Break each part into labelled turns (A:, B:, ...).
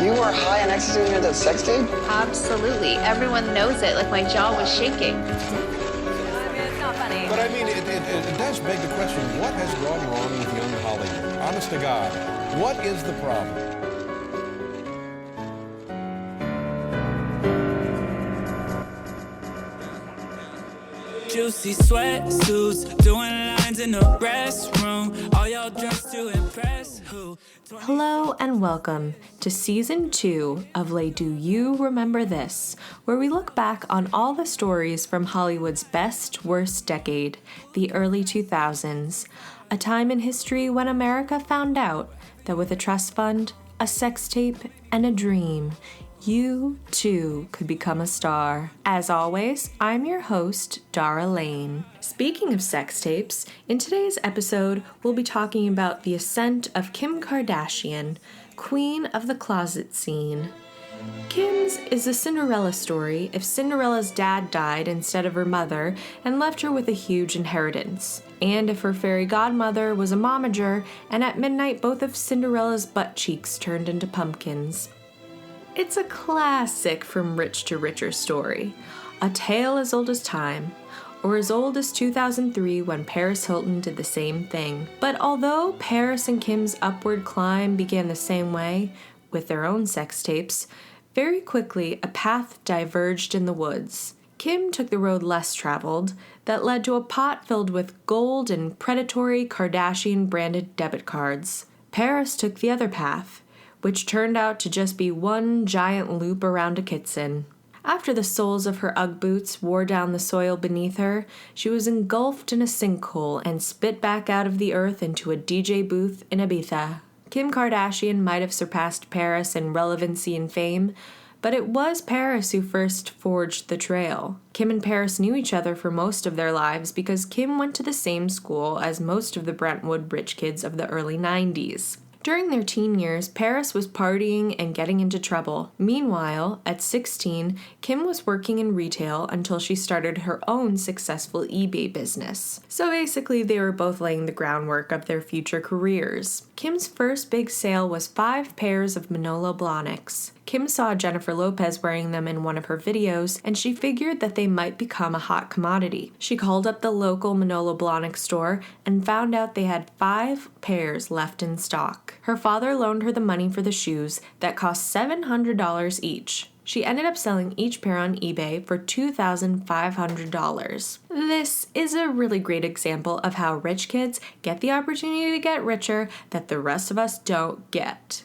A: You were high on ecstasy when you had that sex tape?
B: Absolutely. Everyone knows it. Like, my jaw was shaking.
C: It's not funny.
D: But I mean, it does beg the question, what has gone wrong with young Hollywood? Honest to God, what is the problem?
E: Juicy sweatsuits, doing lines in the restroom. All y'all dressed to impress who?
F: Hello and welcome to Season 2 of Do You Remember This, where we look back on all the stories from Hollywood's best, worst decade, the early 2000s, a time in history when America found out that with a trust fund, a sex tape, and a dream, you, too, could become a star. As always, I'm your host, Dara Lane. Speaking of sex tapes, in today's episode, we'll be talking about the ascent of Kim Kardashian, queen of the closet scene. Kim's is a Cinderella story if Cinderella's dad died instead of her mother and left her with a huge inheritance, and if her fairy godmother was a momager and at midnight both of Cinderella's butt cheeks turned into pumpkins. It's a classic from rich to richer story, a tale as old as time, or as old as 2003 when Paris Hilton did the same thing. But although Paris and Kim's upward climb began the same way, with their own sex tapes, very quickly a path diverged in the woods. Kim took the road less traveled that led to a pot filled with gold and predatory Kardashian-branded debit cards. Paris took the other path, which turned out to just be one giant loop around a kitten. After the soles of her Ugg boots wore down the soil beneath her, she was engulfed in a sinkhole and spit back out of the earth into a DJ booth in Ibiza. Kim Kardashian might have surpassed Paris in relevancy and fame, but it was Paris who first forged the trail. Kim and Paris knew each other for most of their lives because Kim went to the same school as most of the Brentwood rich kids of the early 90s. During their teen years, Paris was partying and getting into trouble. Meanwhile, at 16, Kim was working in retail until she started her own successful eBay business. So basically, they were both laying the groundwork of their future careers. Kim's first big sale was 5 pairs of Manolo Blahniks. Kim saw Jennifer Lopez wearing them in one of her videos, and she figured that they might become a hot commodity. She called up the local Manolo Blahnik store and found out they had 5 pairs left in stock. Her father loaned her the money for the shoes that cost $700 each. She ended up selling each pair on eBay for $2,500. This is a really great example of how rich kids get the opportunity to get richer that the rest of us don't get.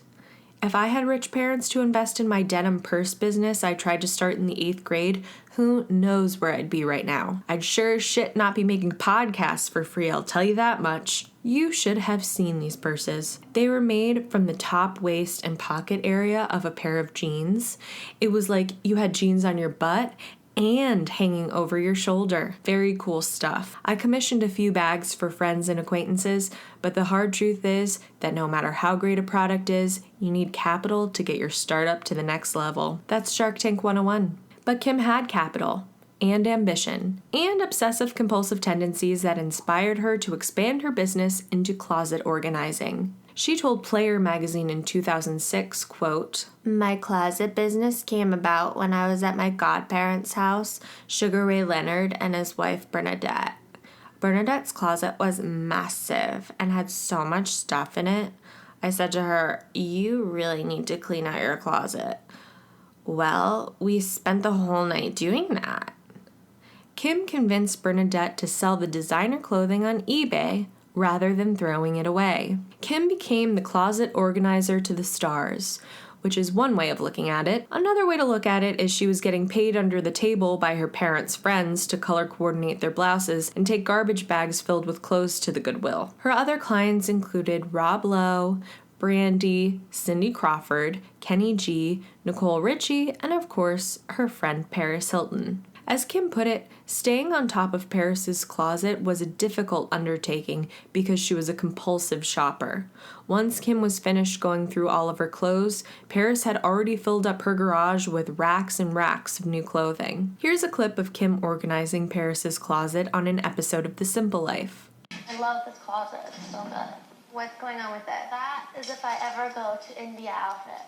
F: If I had rich parents to invest in my denim purse business I tried to start in the 8th grade, who knows where I'd be right now. I'd sure as shit not be making podcasts for free, I'll tell you that much. You should have seen these purses. They were made from the top, waist, and pocket area of a pair of jeans. It was like you had jeans on your butt and hanging over your shoulder. Very cool stuff. I commissioned a few bags for friends and acquaintances, but the hard truth is that no matter how great a product is, you need capital to get your startup to the next level. That's Shark Tank 101. But Kim had capital, and ambition, and obsessive-compulsive tendencies that inspired her to expand her business into closet organizing. She told Player magazine in 2006, quote, "My closet business came about when I was at my godparents' house, Sugar Ray Leonard and his wife Bernadette. Bernadette's closet was massive and had so much stuff in it. I said to her, 'You really need to clean out your closet.' Well, we spent the whole night doing that." Kim convinced Bernadette to sell the designer clothing on eBay rather than throwing it away. Kim became the closet organizer to the stars, which is one way of looking at it. Another way to look at it is she was getting paid under the table by her parents' friends to color coordinate their blouses and take garbage bags filled with clothes to the Goodwill. Her other clients included Rob Lowe, Brandy, Cindy Crawford, Kenny G, Nicole Richie, and of course, her friend Paris Hilton. As Kim put it, staying on top of Paris's closet was a difficult undertaking because she was a compulsive shopper. Once Kim was finished going through all of her clothes, Paris had already filled up her garage with racks and racks of new clothing. Here's a clip of Kim organizing Paris's closet on an episode of The Simple Life.
G: I love this closet. It's so good. What's going on with it? That is if I ever go to India outfit.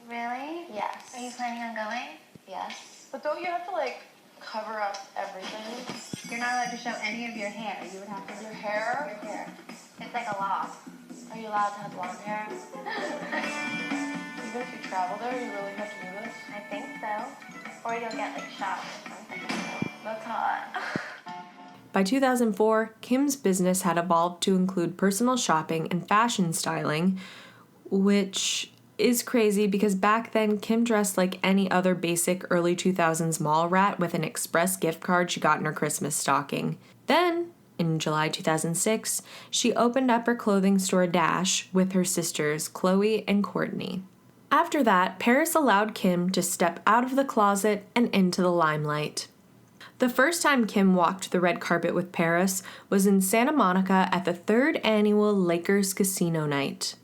B: Really?
G: Yes.
B: Are you planning on going?
G: Yes. But don't you have to, like, cover up everything?
B: You're not allowed to show any of your hair. You would have to
G: Your hair?
B: your hair. It's like a law.
G: Are you allowed to have blonde hair? Even if you travel there, you really have to do this?
B: I think so. Or you'll get like shot or something.
G: That's hot.
F: By 2004, Kim's business had evolved to include personal shopping and fashion styling, which is crazy because back then Kim dressed like any other basic early 2000s mall rat with an express gift card she got in her Christmas stocking. Then, in July 2006, she opened up her clothing store Dash with her sisters Chloe and Courtney. After that, Paris allowed Kim to step out of the closet and into the limelight. The first time Kim walked the red carpet with Paris was in Santa Monica at the 3rd annual Lakers Casino Night.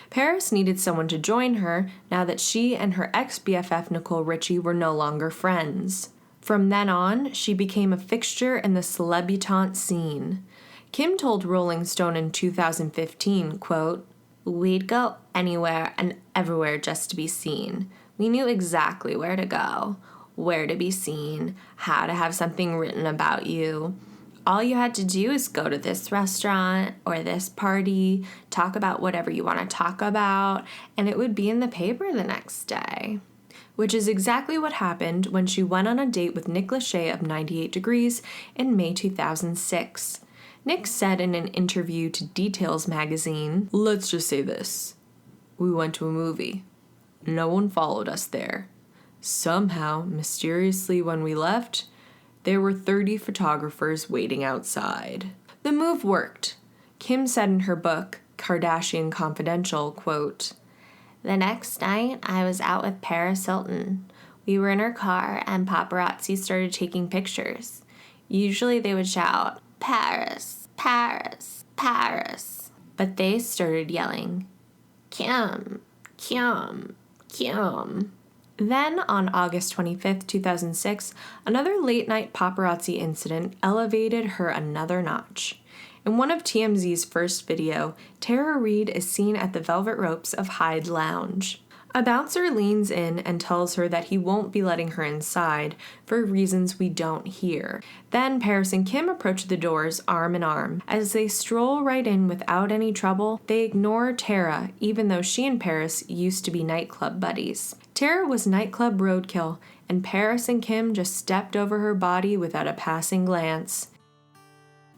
F: Paris needed someone to join her now that she and her ex-BFF Nicole Richie were no longer friends. From then on, she became a fixture in the celebutante scene. Kim told Rolling Stone in 2015, quote, "We'd go anywhere and everywhere just to be seen. We knew exactly where to go, where to be seen, how to have something written about you. All you had to do is go to this restaurant or this party, talk about whatever you want to talk about, and it would be in the paper the next day." Which is exactly what happened when she went on a date with Nick Lachey of 98 Degrees in May 2006. Nick said in an interview to Details magazine, "Let's just say this. We went to a movie. No one followed us there. Somehow, mysteriously when we left, there were 30 photographers waiting outside." The move worked. Kim said in her book, Kardashian Confidential, quote, "The next night, I was out with Paris Hilton. We were in her car and paparazzi started taking pictures. Usually they would shout, 'Paris, Paris, Paris.' But they started yelling, 'Kim, Kim, Kim.'" Then, on August 25th, 2006, another late-night paparazzi incident elevated her another notch. In one of TMZ's first video, Tara Reid is seen at the velvet ropes of Hyde Lounge. A bouncer leans in and tells her that he won't be letting her inside for reasons we don't hear. Then Paris and Kim approach the doors arm in arm. As they stroll right in without any trouble, they ignore Tara, even though she and Paris used to be nightclub buddies. Tara was nightclub roadkill, and Paris and Kim just stepped over her body without a passing glance.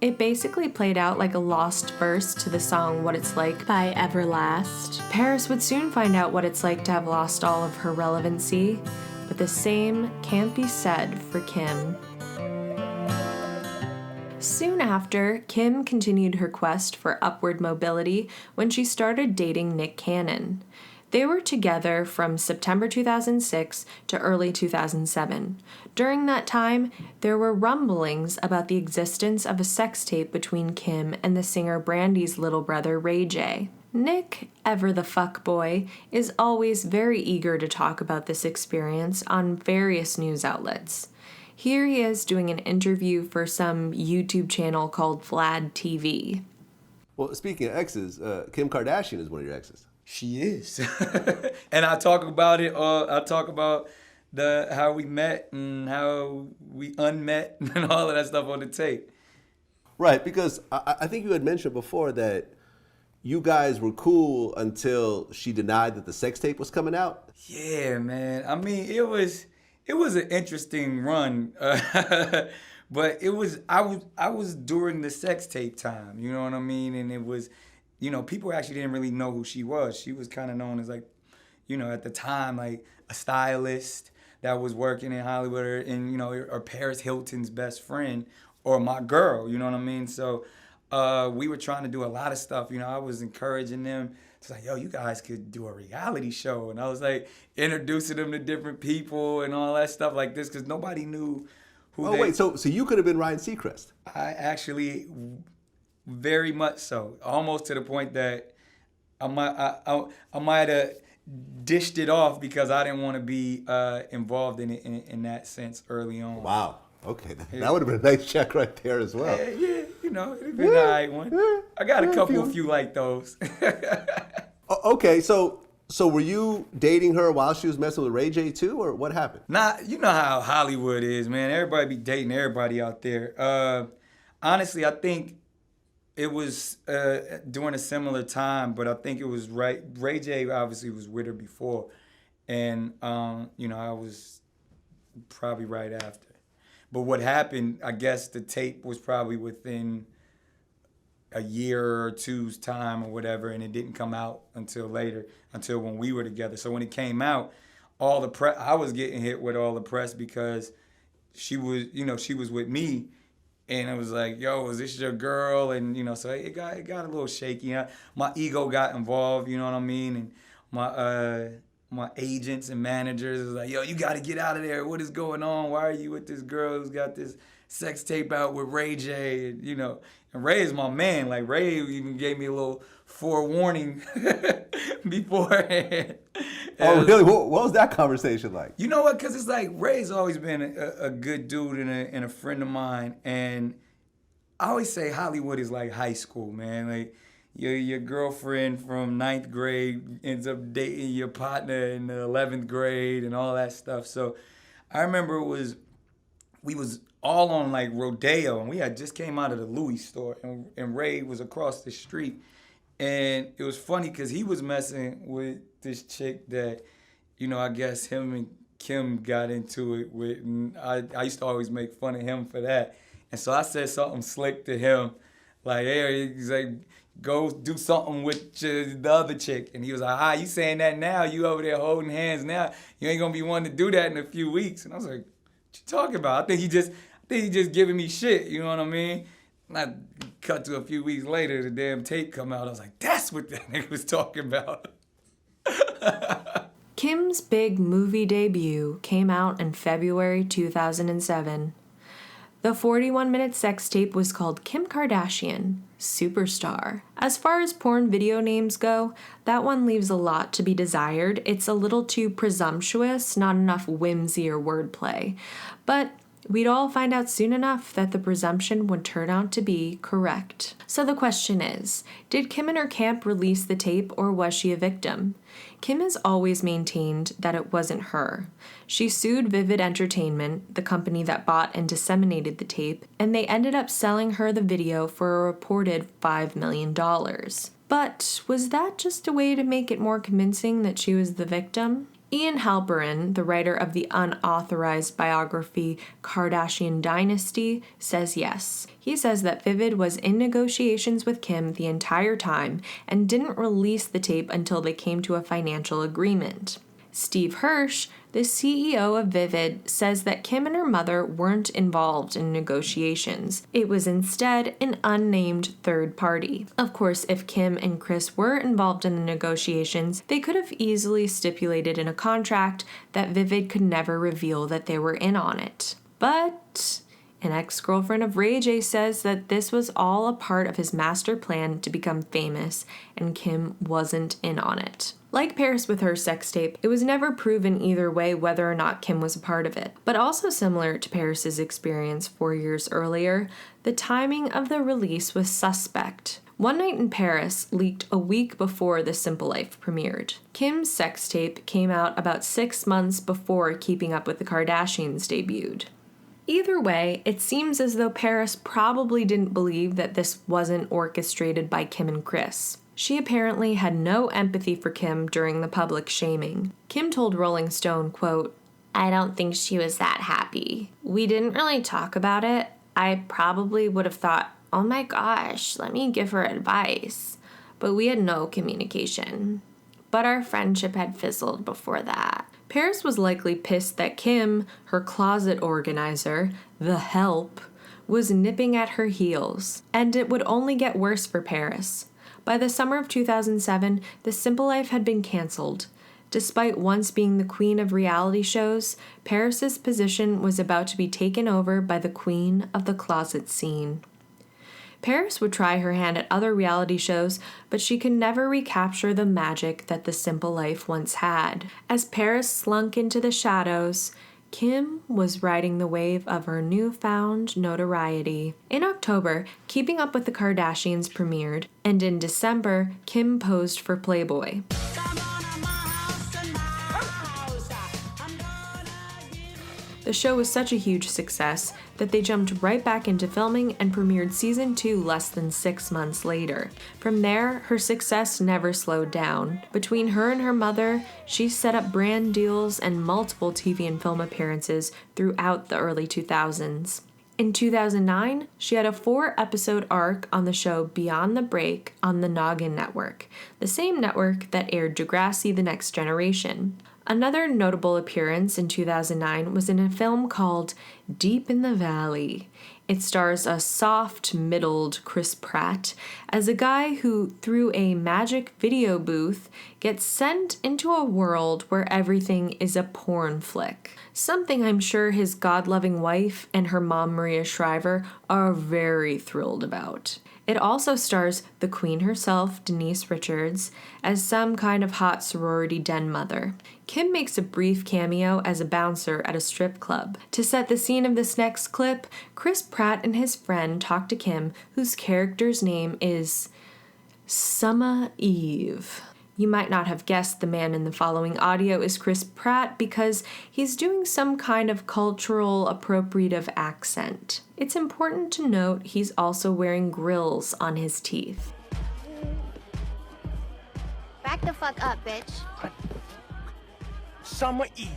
F: It basically played out like a lost verse to the song What It's Like by Everlast. Paris would soon find out what it's like to have lost all of her relevancy, but the same can't be said for Kim. Soon after, Kim continued her quest for upward mobility when she started dating Nick Cannon. They were together from September 2006 to early 2007. During that time, there were rumblings about the existence of a sex tape between Kim and the singer Brandy's little brother Ray J. Nick, ever the fuckboy, is always very eager to talk about this experience on various news outlets. Here he is doing an interview for some YouTube channel called Vlad TV.
H: Well, speaking of exes, Kim Kardashian is one of your exes.
I: She is. And I talk about it, I talk about how we met and how we unmet and all of that stuff on the tape.
H: Right, because I think you had mentioned before that you guys were cool until she denied that the sex tape was coming out.
I: Yeah, man. I mean, it was an interesting run. But I was during the sex tape time, you know what I mean? And it was, people actually didn't really know who she was. She was kind of known as like, at the time, like a stylist that was working in Hollywood and, or Paris Hilton's best friend or my girl, you know what I mean? So we were trying to do a lot of stuff. I was encouraging them. It's like, yo, you guys could do a reality show. And I was like introducing them to different people and all that stuff like this because nobody knew who
H: wait, so you could have been Ryan Seacrest.
I: I actually... Very much so, almost to the point that I might have dished it off because I didn't want to be involved in it in that sense early on.
H: Wow. Okay, that would have been a nice check right there as well.
I: Yeah, it'd have been an all right one. I got a few like those.
H: Okay, so So were you dating her while she was messing with Ray J too, or what happened?
I: Nah, you know how Hollywood is, man. Everybody be dating everybody out there. Honestly, I think it was during a similar time, but I think it was right. Ray J obviously was with her before, and you know, I was probably right after. But what happened, I guess the tape was probably within a year or two's time or whatever, and it didn't come out until later, until when we were together. So when it came out, all the press, I was getting hit with all the press because she was, you know, she was with me, and it was like, yo, is this your girl? And, you know, so it got a little shaky. You know? My ego got involved, you know what I mean? And my agents and managers was like, yo, you got to get out of there. What is going on? Why are you with this girl who's got this sex tape out with Ray J? And, you know, and Ray is my man. Like, Ray even gave me a little forewarning beforehand.
H: Oh, really? What was that conversation like?
I: You know what? Because it's like Ray's always been a good dude and a friend of mine. And I always say Hollywood is like high school, man. Like, your girlfriend from 9th grade ends up dating your partner in the 11th grade and all that stuff. So I remember we was all on like Rodeo, and we had just came out of the Louis store, and Ray was across the street. And it was funny because he was messing with this chick that, you know, I guess him and Kim got into it with, and I used to always make fun of him for that. And so I said something slick to him, like, hey, he's like, go do something with the other chick. And he was like, you saying that now? You over there holding hands now? You ain't gonna be wanting to do that in a few weeks. And I was like, what you talking about? I think he just giving me shit, you know what I mean? And I cut to a few weeks later, the damn tape come out. I was like, that's what that nigga was talking about.
F: Kim's big movie debut came out in February 2007. The 41-minute sex tape was called Kim Kardashian, Superstar. As far as porn video names go, that one leaves a lot to be desired. It's a little too presumptuous, not enough whimsy or wordplay. But we'd all find out soon enough that the presumption would turn out to be correct. So the question is, did Kim and her camp release the tape, or was she a victim? Kim has always maintained that it wasn't her. She sued Vivid Entertainment, the company that bought and disseminated the tape, and they ended up selling her the video for a reported $5 million. But was that just a way to make it more convincing that she was the victim? Ian Halperin, the writer of the unauthorized biography Kardashian Dynasty, says yes. He says that Vivid was in negotiations with Kim the entire time and didn't release the tape until they came to a financial agreement. Steve Hirsch, the CEO of Vivid, says that Kim and her mother weren't involved in negotiations. It was instead an unnamed third party. Of course, if Kim and Chris were involved in the negotiations, they could have easily stipulated in a contract that Vivid could never reveal that they were in on it. But an ex-girlfriend of Ray J says that this was all a part of his master plan to become famous, and Kim wasn't in on it. Like Paris with her sex tape, it was never proven either way whether or not Kim was a part of it. But also similar to Paris's experience 4 years earlier, the timing of the release was suspect. One Night in Paris leaked a week before The Simple Life premiered. Kim's sex tape came out about 6 months before Keeping Up with the Kardashians debuted. Either way, it seems as though Paris probably didn't believe that this wasn't orchestrated by Kim and Chris. She apparently had no empathy for Kim during the public shaming. Kim told Rolling Stone, quote, "I don't think she was that happy. We didn't really talk about it. I probably would have thought, oh my gosh, let me give her advice. But we had no communication. But our friendship had fizzled before that." Paris was likely pissed that Kim, her closet organizer, the help, was nipping at her heels. And it would only get worse for Paris. By the summer of 2007, The Simple Life had been canceled. Despite once being the queen of reality shows, Paris's position was about to be taken over by the queen of the closet scene. Paris would try her hand at other reality shows, but she could never recapture the magic that The Simple Life once had. As Paris slunk into the shadows, Kim was riding the wave of her newfound notoriety. In October, Keeping Up with the Kardashians premiered, and in December, Kim posed for Playboy. The show was such a huge success that they jumped right back into filming and premiered season 2 less than 6 months later. From there, her success never slowed down. Between her and her mother, she set up brand deals and multiple TV and film appearances throughout the early 2000s. In 2009, she had a 4-episode arc on the show Beyond the Break on the Noggin Network, the same network that aired Degrassi: The Next Generation. Another notable appearance in 2009 was in a film called Deep in the Valley. It stars a soft-middled Chris Pratt as a guy who, through a magic video booth, gets sent into a world where everything is a porn flick. Something I'm sure his God-loving wife and her mom Maria Shriver are very thrilled about. It also stars the queen herself, Denise Richards, as some kind of hot sorority den mother. Kim makes a brief cameo as a bouncer at a strip club. To set the scene of this next clip, Chris Pratt and his friend talk to Kim, whose character's name is Summer Eve. You might not have guessed the man in the following audio is Chris Pratt because he's doing some kind of cultural appropriative accent. It's important to note he's also wearing grills on his teeth.
J: Back the fuck up, bitch.
K: Summer Eve.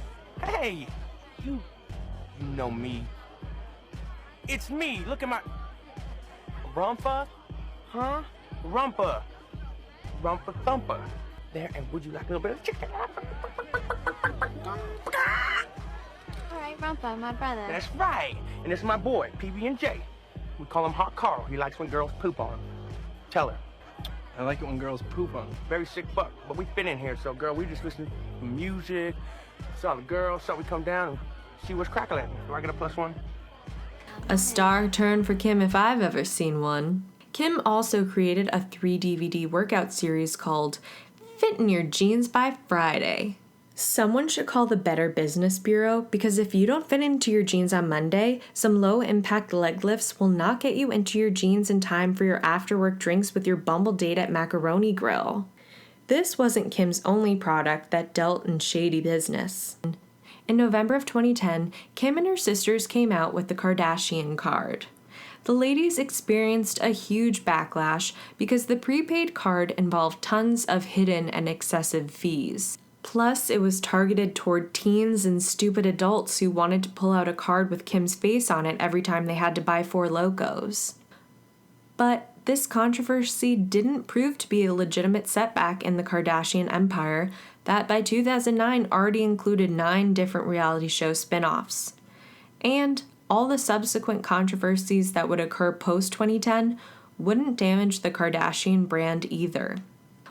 K: Hey, you know me. It's me. Look at my rumpa, huh? Rumpa thumper. There, and would you like a little bit of chicken?
J: All right, Rumpa, my brother.
K: That's right. And it's my boy, PB&J. We call him Hot Carl. He likes when girls poop on him. Tell her.
L: I like it when girls poop on him.
K: Very sick buck, but we fit in here, so girl, we just listen to music, saw the girls, so we come down and see what's crackling. Do I get a +1?
F: A star turn for Kim if I've ever seen one. Kim also created a 3-DVD workout series called Fit in Your Jeans by Friday. Someone should call the Better Business Bureau because if you don't fit into your jeans on Monday, some low-impact leg lifts will not get you into your jeans in time for your after-work drinks with your Bumble date at Macaroni Grill. This wasn't Kim's only product that dealt in shady business. In November of 2010, Kim and her sisters came out with the Kardashian card. The ladies experienced a huge backlash because the prepaid card involved tons of hidden and excessive fees. Plus, it was targeted toward teens and stupid adults who wanted to pull out a card with Kim's face on it every time they had to buy 4 Locos. But this controversy didn't prove to be a legitimate setback in the Kardashian empire that by 2009 already included 9 different reality show spin-offs. And all the subsequent controversies that would occur post-2010 wouldn't damage the Kardashian brand either.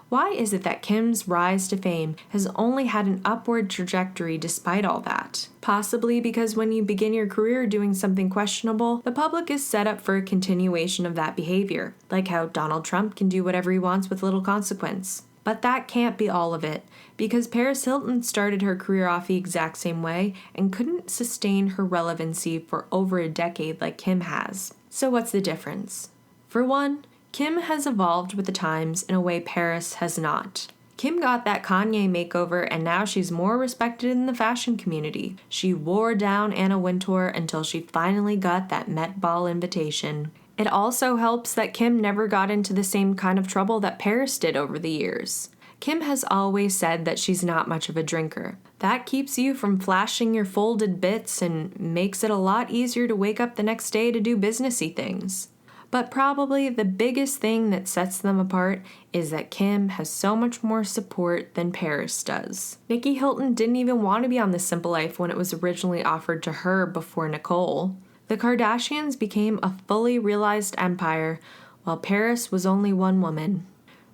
F: Why is it that Kim's rise to fame has only had an upward trajectory despite all that? Possibly because when you begin your career doing something questionable, the public is set up for a continuation of that behavior, like how Donald Trump can do whatever he wants with little consequence. But that can't be all of it, because Paris Hilton started her career off the exact same way and couldn't sustain her relevancy for over a decade like Kim has. So what's the difference? For one, Kim has evolved with the times in a way Paris has not. Kim got that Kanye makeover and now she's more respected in the fashion community. She wore down Anna Wintour until she finally got that Met Ball invitation. It also helps that Kim never got into the same kind of trouble that Paris did over the years. Kim has always said that she's not much of a drinker. That keeps you from flashing your folded bits and makes it a lot easier to wake up the next day to do businessy things. But probably the biggest thing that sets them apart is that Kim has so much more support than Paris does. Nikki Hilton didn't even want to be on The Simple Life when it was originally offered to her before Nicole. The Kardashians became a fully realized empire, while Paris was only one woman.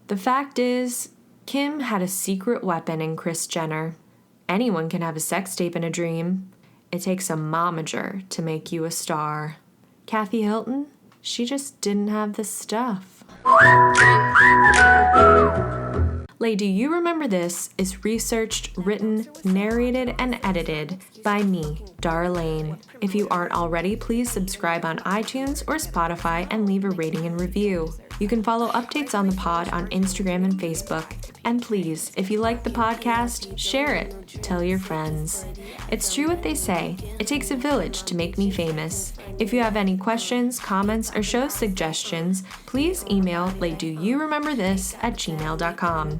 F: The fact is, Kim had a secret weapon in Kris Jenner. Anyone can have a sex tape in a dream. It takes a momager to make you a star. Kathy Hilton? She just didn't have the stuff. Do You Remember This is researched, written, narrated, and edited by me, Darlene. If you aren't already, please subscribe on iTunes or Spotify and leave a rating and review. You can follow updates on the pod on Instagram and Facebook. And please, if you like the podcast, share it. Tell your friends. It's true what they say. It takes a village to make me famous. If you have any questions, comments, or show suggestions, please email doyourememberthis@gmail.com.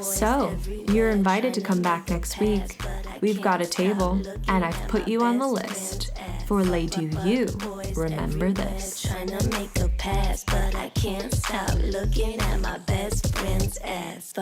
F: So, you're invited to come back next week. We've got a table, and I've put you on the list for Do You Remember This?
M: Trying to make a pass, but I can't stop looking at my best friend's ass.